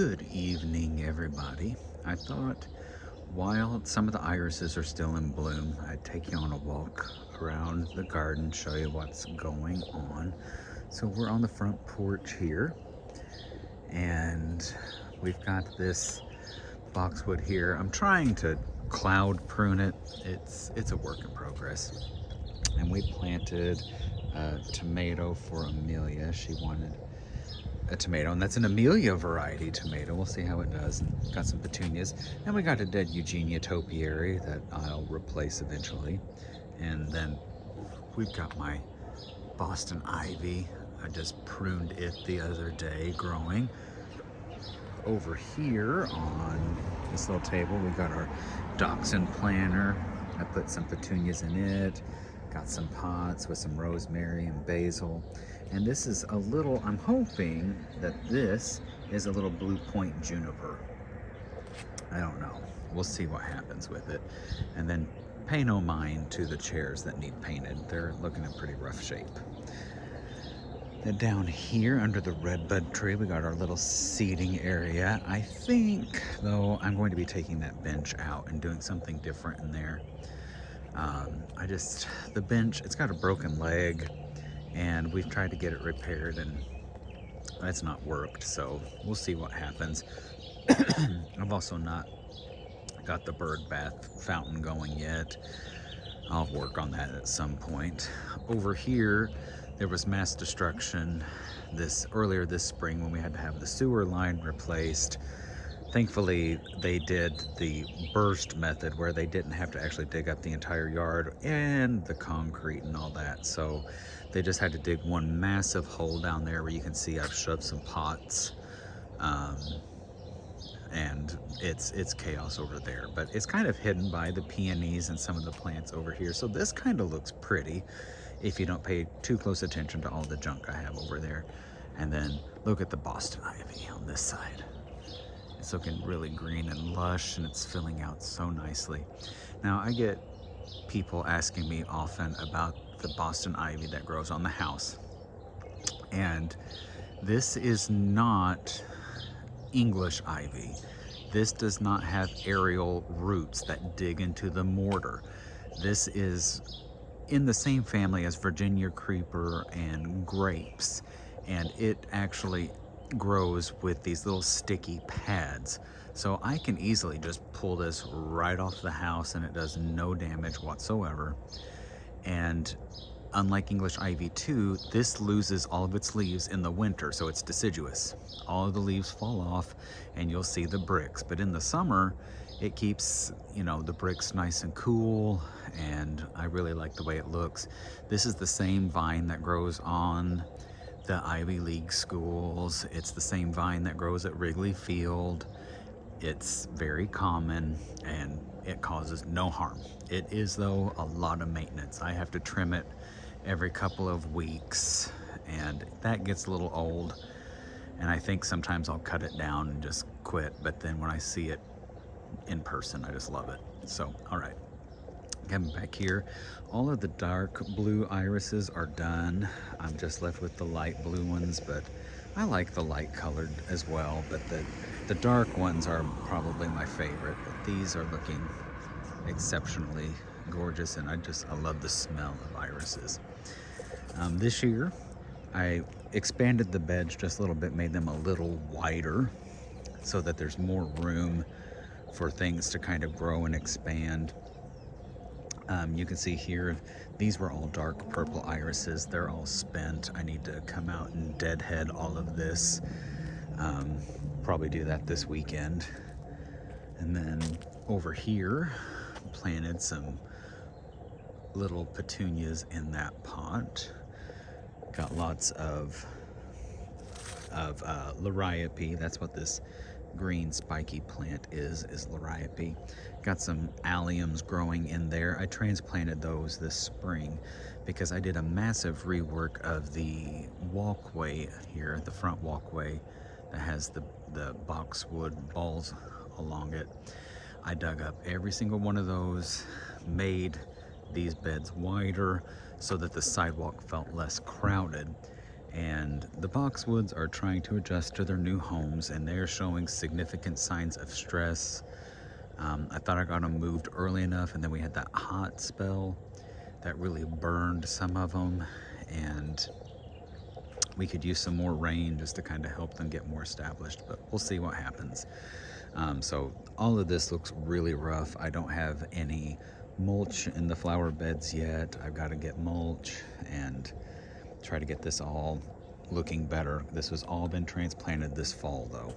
Good evening, everybody. I thought while some of the irises are still in bloom, I'd take you on a walk around the garden, show you what's going on. So we're on the front porch here, and we've got this boxwood here. I'm trying to cloud prune it. It's a work in progress. And we planted a tomato for Amelia. She wanted a tomato, and that's an Amelia variety tomato. We'll see how it does. Got some petunias, and we got a dead Eugenia topiary that I'll replace eventually. And then we've got my Boston ivy. I just pruned it the other day, growing. Over here on this little table, we got our dachshund planter. I put some petunias in it. Got some pots with some rosemary and basil. And this is a little, I'm hoping that this is a little Blue Point juniper. I don't know. We'll see what happens with it. And then pay no mind to the chairs that need painted. They're looking in pretty rough shape. Then down here under the redbud tree, we got our little seating area. I think, though, I'm going to be taking that bench out and doing something different in there. The bench, it's got a broken leg, and we've tried to get it repaired, and it's not worked, so we'll see what happens. I've also not got the bird bath fountain going yet. I'll work on that at some point. Over here, there was mass destruction earlier this spring when we had to have the sewer line replaced. Thankfully, they did the burst method where they didn't have to actually dig up the entire yard and the concrete and all that. So they just had to dig one massive hole down there where you can see I've shoved some pots. And it's chaos over there, but it's kind of hidden by the peonies and some of the plants over here. So this kind of looks pretty if you don't pay too close attention to all the junk I have over there. And then look at the Boston ivy on this side. It's looking really green and lush, and it's filling out so nicely. Now, I get people asking me often about the Boston ivy that grows on the house. And this is not English ivy. This does not have aerial roots that dig into the mortar. This is in the same family as Virginia creeper and grapes, and it actually grows with these little sticky pads. So I can easily just pull this right off the house and it does no damage whatsoever. And unlike English ivy too, this loses all of its leaves in the winter, so it's deciduous. All of the leaves fall off and you'll see the bricks. But in the summer, it keeps, the bricks nice and cool, and I really like the way it looks. This is the same vine that grows on the Ivy League schools. It's the same vine that grows at Wrigley Field. It's very common and it causes no harm. It is, though, a lot of maintenance. I have to trim it every couple of weeks, and that gets a little old, and I think sometimes I'll cut it down and just quit, but then when I see it in person, I just love it. So, all right. Coming back here, all of the dark blue irises are done. I'm just left with the light blue ones, but I like the light colored as well, but the dark ones are probably my favorite. But these are looking exceptionally gorgeous, and I love the smell of irises. This year, I expanded the beds just a little bit, made them a little wider so that there's more room for things to kind of grow and expand. You can see here, these were all dark purple irises. They're all spent. I need to come out and deadhead all of this. Probably do that this weekend. And then over here, planted some little petunias in that pot. Got lots of liriope. That's what this green spiky plant is liriope. Got some alliums growing in there. I transplanted those this spring because I did a massive rework of the walkway here, the front walkway that has the boxwood balls along it. I dug up every single one of those, made these beds wider so that the sidewalk felt less crowded. And the boxwoods are trying to adjust to their new homes, and they're showing significant signs of stress. I thought I got them moved early enough, and then we had that hot spell that really burned some of them, and we could use some more rain just to kind of help them get more established, but we'll see what happens. So all of this looks really rough. I don't have any mulch in the flower beds yet. I've got to get mulch and try to get this all looking better. This has all been transplanted this fall though.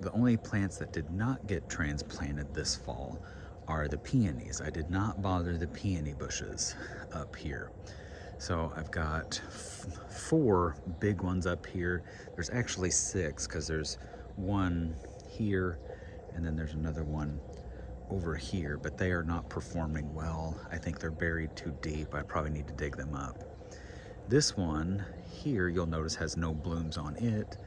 The only plants that did not get transplanted this fall are the peonies. I did not bother the peony bushes up here. So I've got 4 big ones up here. There's actually 6 because there's one here and then there's another one over here, but they are not performing well. I think they're buried too deep. I probably need to dig them up. This one here, you'll notice, has no blooms on it.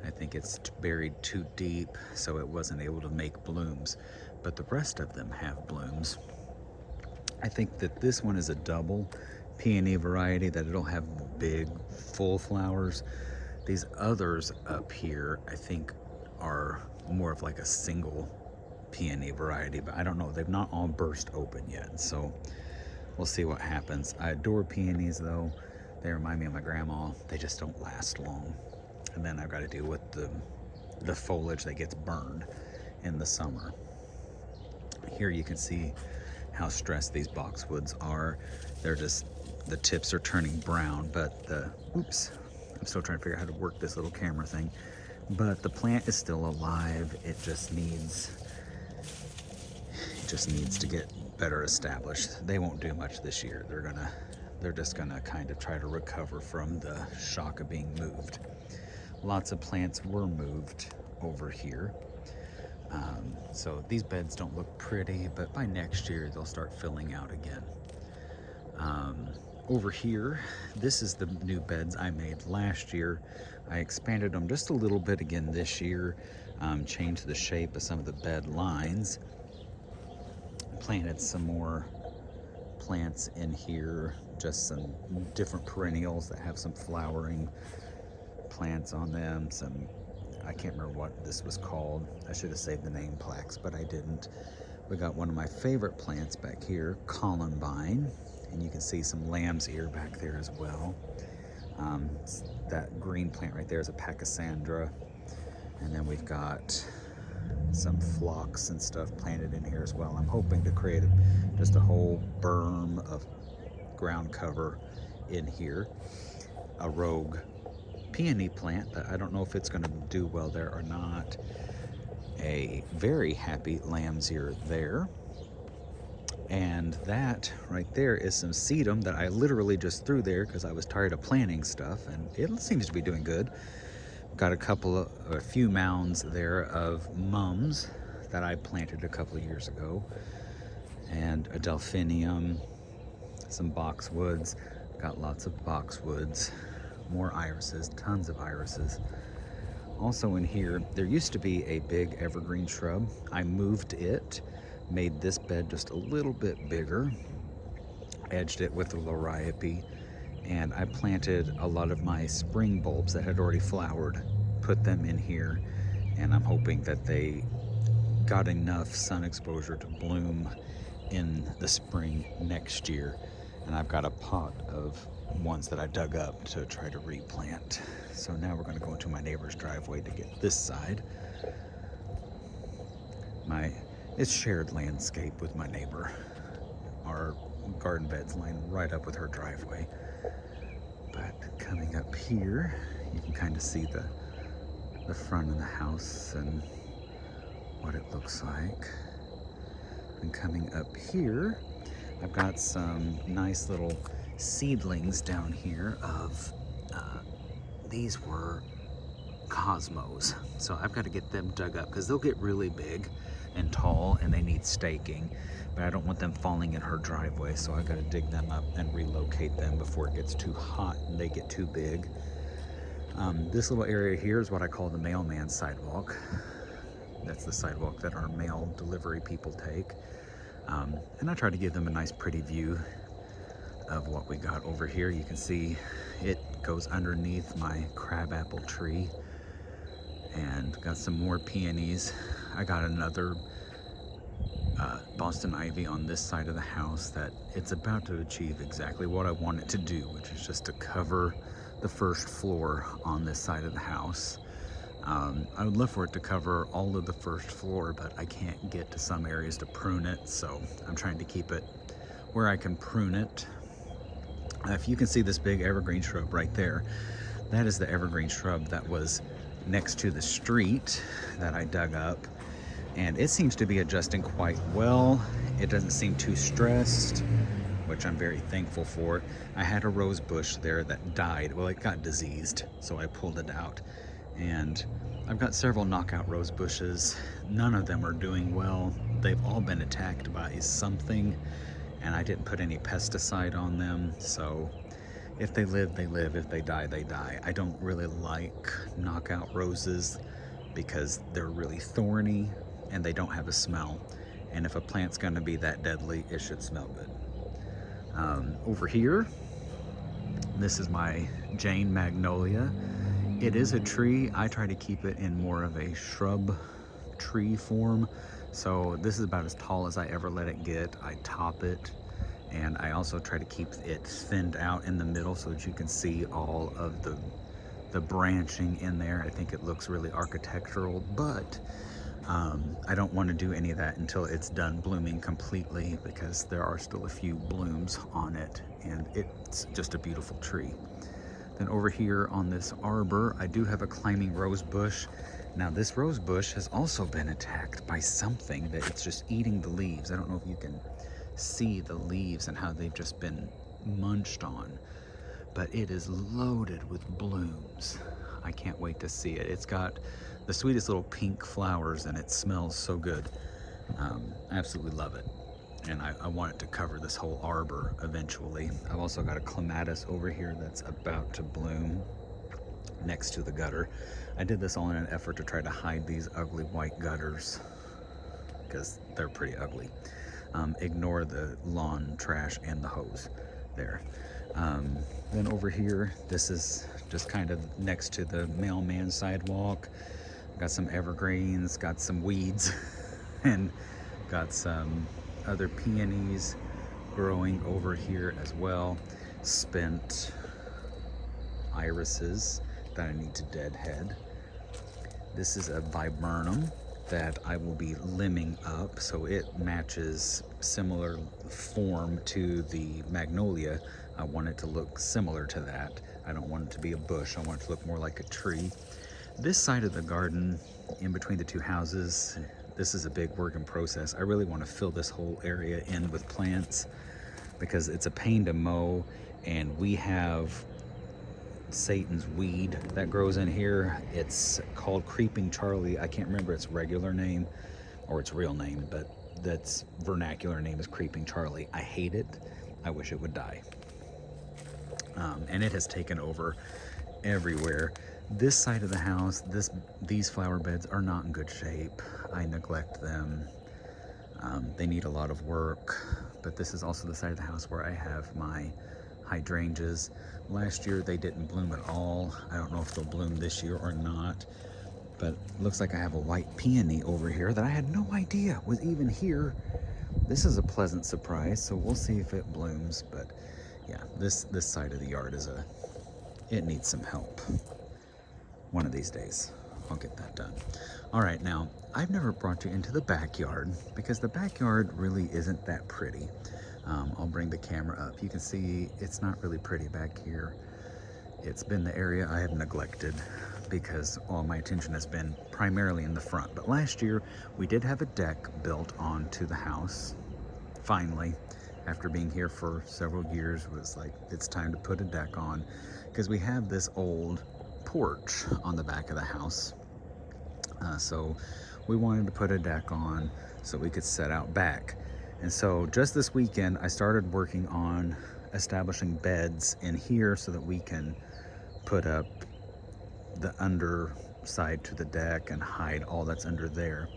I think it's buried too deep, so it wasn't able to make blooms, but the rest of them have blooms. I think that this one is a double peony variety, that it'll have big full flowers. These others up here I think are more of like a single peony variety, but I don't know, they've not all burst open yet, so we'll see what happens. I adore peonies though. They remind me of my grandma. They just don't last long. And then I've got to deal with the foliage that gets burned in the summer. Here you can see how stressed these boxwoods are. They're just, the tips are turning brown, but oops, I'm still trying to figure out how to work this little camera thing. But the plant is still alive. It just needs to get better established. They won't do much this year. They're just gonna kind of try to recover from the shock of being moved. Lots of plants were moved over here. So these beds don't look pretty, but by next year they'll start filling out again. Over here, this is the new beds I made last year. I expanded them just a little bit again this year, changed the shape of some of the bed lines, planted some more plants in here, just some different perennials that have some flowering plants on them. I can't remember what this was called. I should have saved the name plaques, but I didn't. We got one of my favorite plants back here, columbine, and you can see some lamb's ear back there as well. That green plant right there is a pachysandra, and then we've got some phlox and stuff planted in here as well. I'm hoping to create just a whole berm of ground cover in here. A rogue peony plant, but I don't know if it's going to do well there or not. A very happy lamb's ear there. And that right there is some sedum that I literally just threw there because I was tired of planting stuff, and it seems to be doing good. Got a few mounds there of mums that I planted a couple of years ago, and a delphinium, some boxwoods. Got lots of boxwoods, more irises, tons of irises. Also in here, there used to be a big evergreen shrub. I moved it, made this bed just a little bit bigger, edged it with a liriope, and I planted a lot of my spring bulbs that had already flowered, put them in here, and I'm hoping that they got enough sun exposure to bloom in the spring next year. And I've got a pot of ones that I dug up to try to replant. So now we're going to go into my neighbor's driveway to get this side. It's shared landscape with my neighbor. Our garden bed's line right up with her driveway. But coming up here, you can kind of see the front of the house and what it looks like. And coming up here, I've got some nice little seedlings down here of, these were cosmos. So I've got to get them dug up because they'll get really big and tall and they need staking, but I don't want them falling in her driveway, so I've got to dig them up and relocate them before it gets too hot and they get too big. This little area here is what I call the mailman sidewalk. That's the sidewalk that our mail delivery people take. And I try to give them a nice pretty view. of what we got over here. You can see it goes underneath my crabapple tree, and got some more peonies. I got another Boston ivy on this side of the house that it's about to achieve exactly what I want it to do, which is just to cover the first floor on this side of the house. I would love for it to cover all of the first floor, but I can't get to some areas to prune it, so I'm trying to keep it where I can prune it. If you can see this big evergreen shrub right there, that is the evergreen shrub that was next to the street that I dug up, and it seems to be adjusting quite well. It doesn't seem too stressed, which I'm very thankful for. I had a rose bush there that died. Well, it got diseased, so I pulled it out. And I've got several knockout rose bushes. None of them are doing well. They've all been attacked by something, and I didn't put any pesticide on them. So if they live, they live. If they die, they die. I don't really like knockout roses because they're really thorny and they don't have a smell. And if a plant's gonna be that deadly, it should smell good. Over here, this is my Jane Magnolia. It is a tree. I try to keep it in more of a shrub tree form. So this is about as tall as I ever let it get. I top it, and I also try to keep it thinned out in the middle so that you can see all of the branching in there. I think it looks really architectural, but I don't want to do any of that until it's done blooming completely, because there are still a few blooms on it, and it's just a beautiful tree. Then over here on this arbor, I do have a climbing rose bush. Now this rose bush has also been attacked by something that it's just eating the leaves. I don't know if you can see the leaves and how they've just been munched on, but it is loaded with blooms. I can't wait to see it. It's got the sweetest little pink flowers and it smells so good. I absolutely love it. And I want it to cover this whole arbor eventually. I've also got a clematis over here that's about to bloom next to the gutter. I did this all in an effort to try to hide these ugly white gutters because they're pretty ugly. Ignore the lawn trash and the hose there. Then over here, this is just kind of next to the mailman sidewalk. Got some evergreens, got some weeds, and got some other peonies growing over here as well. Spent irises that I need to deadhead. This is a viburnum that I will be limbing up so it matches similar form to the magnolia. I want it to look similar to that. I don't want it to be a bush. I want it to look more like a tree. This side of the garden, in between the two houses, this is a big work in process. I really want to fill this whole area in with plants because it's a pain to mow, and we have Satan's weed that grows in here. It's called Creeping Charlie. I can't remember its regular name or its real name, but that's vernacular name is Creeping Charlie. I hate it. I wish it would die. And it has taken over everywhere. This side of the house, these flower beds are not in good shape. I neglect them. They need a lot of work, but this is also the side of the house where I have my hydrangeas. Last year they didn't bloom at all. I don't know if they'll bloom this year or not, but it looks like I have a white peony over here that I had no idea was even here. This is a pleasant surprise, so we'll see if it blooms. But yeah, this side of the yard it needs some help. One of these days I'll get that done. All right, now I've never brought you into the backyard because the backyard really isn't that pretty. I'll bring the camera up. You can see it's not really pretty back here. It's been the area I have neglected because all my attention has been primarily in the front. But last year we did have a deck built onto the house. Finally, after being here for several years, it was like, it's time to put a deck on because we have this old porch on the back of the house. So we wanted to put a deck on so we could set out back. And so just this weekend, I started working on establishing beds in here so that we can put up the underside to the deck and hide all that's under there.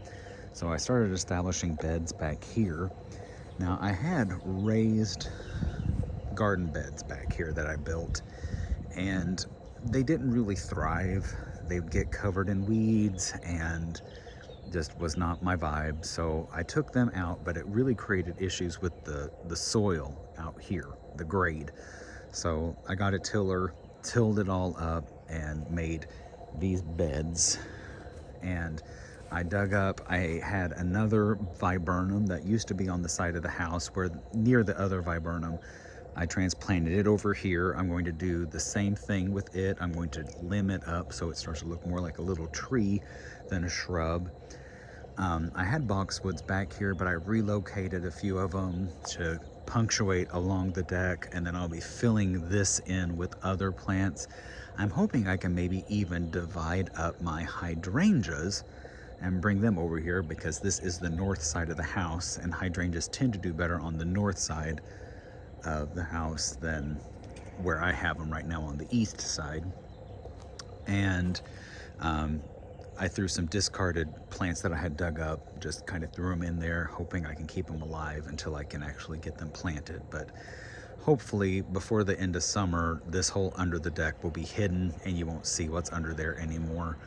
So I started establishing beds back here. Now I had raised garden beds back here that I built, and they didn't really thrive. They'd get covered in weeds and just was not my vibe. So I took them out, but it really created issues with the soil out here, the grade. So I got a tiller, tilled it all up, and made these beds. And I dug up, I had another viburnum that used to be on the side of the house where near the other viburnum. I transplanted it over here. I'm going to do the same thing with it. I'm going to limb it up so it starts to look more like a little tree than a shrub. I had boxwoods back here, but I relocated a few of them to punctuate along the deck, and then I'll be filling this in with other plants. I'm hoping I can maybe even divide up my hydrangeas and bring them over here, because this is the north side of the house, and hydrangeas tend to do better on the north side of the house than where I have them right now on the east side. And I threw some discarded plants that I had dug up, just kind of threw them in there, hoping I can keep them alive until I can actually get them planted. But hopefully before the end of summer, this hole under the deck will be hidden and you won't see what's under there anymore.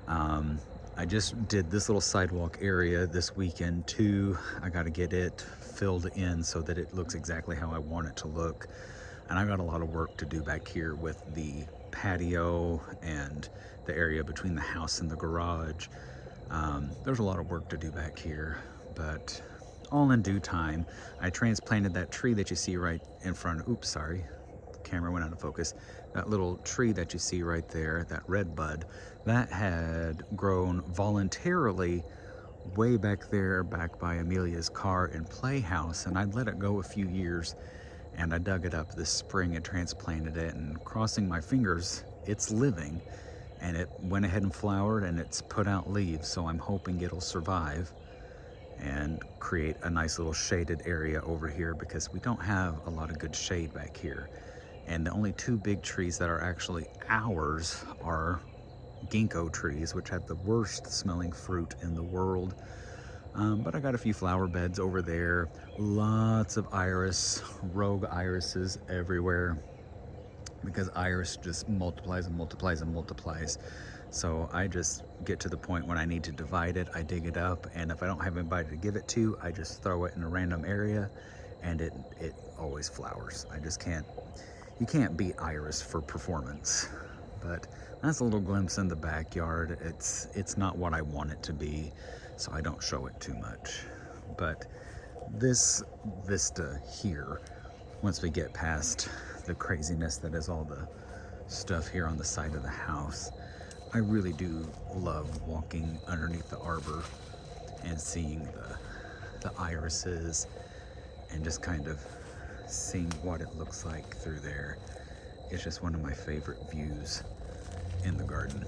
I just did this little sidewalk area this weekend too. I got to get it filled in so that it looks exactly how I want it to look. And I got a lot of work to do back here with the patio and the area between the house and the garage. There's a lot of work to do back here, but all in due time. I transplanted that tree that you see right in front. Oops, sorry, the camera went out of focus. That little tree that you see right there, that red bud, that had grown voluntarily way back there, back by Amelia's car and playhouse, and I'd let it go a few years, and I dug it up this spring and transplanted it, and crossing my fingers, it's living, and it went ahead and flowered, and it's put out leaves, so I'm hoping it'll survive and create a nice little shaded area over here, because we don't have a lot of good shade back here. And the only two big trees that are actually ours are ginkgo trees, which have the worst smelling fruit in the world. But I got a few flower beds over there, lots of iris, rogue irises everywhere, because iris just multiplies and multiplies and multiplies. So I just get to the point when I need to divide it, I dig it up, and if I don't have anybody to give it to, I just throw it in a random area, and it always flowers. I just can't, you can't beat iris for performance. But that's a little glimpse in the backyard. It's not what I want it to be, so I don't show it too much. But this vista here, once we get past the craziness that is all the stuff here on the side of the house, I really do love walking underneath the arbor and seeing the irises and just kind of seeing what it looks like through there. It's just one of my favorite views in the garden,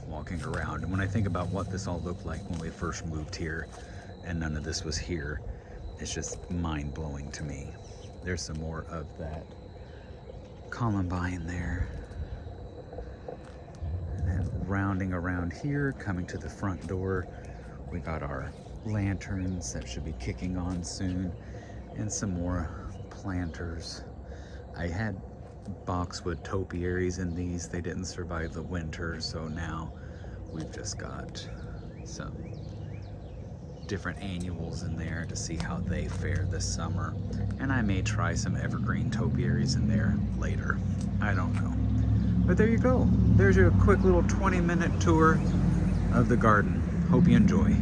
walking around. And when I think about what this all looked like when we first moved here and none of this was here, it's just mind-blowing to me. There's some more of that columbine there. And then rounding around here, coming to the front door, we got our lanterns that should be kicking on soon, and some more planters. I had boxwood topiaries in these. They didn't survive the winter, so now we've just got some different annuals in there to see how they fare this summer. And I may try some evergreen topiaries in there later. I don't know. But there you go. There's your quick little 20-minute tour of the garden. Hope you enjoy.